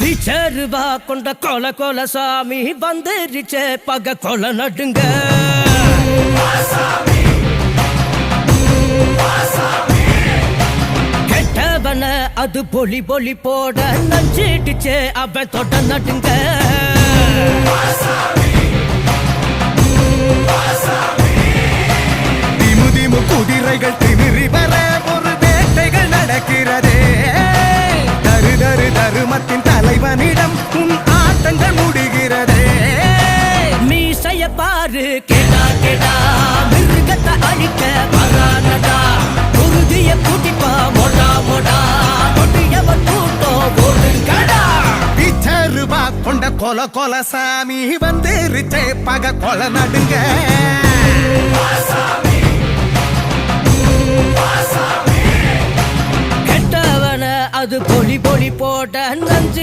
பிச்சருவா கொண்ட கொல கொல சாமி வந்துருச்சே பக கொல நடுங்க கெட்டவன அது பொலி பொலி போட நஞ்சிடுச்சே அவன் தொட நடுங்க திமு திமு குதிரைகள் திமிரி வர ஒரு வேட்டைகள் நடக்கிறதே தரு தரு தருமத்தின் தலைவனிடம் உன் ஆட்டங்கள் முடிகிறதே மீசைய பாரு கேடா கேடா மிருகத்தை அழிக்க வரானடா குருதிய கூட்டிப்பா மொடா மொடா கொட்டியவன் கூட்டம் ஓடுங்கடா பிச்சருவா கொண்ட கொல கொல சாமி வந்துருச்சே பக கொல நடுங்க கெட்டவன அது பொலி பொலி போட நஞ்சு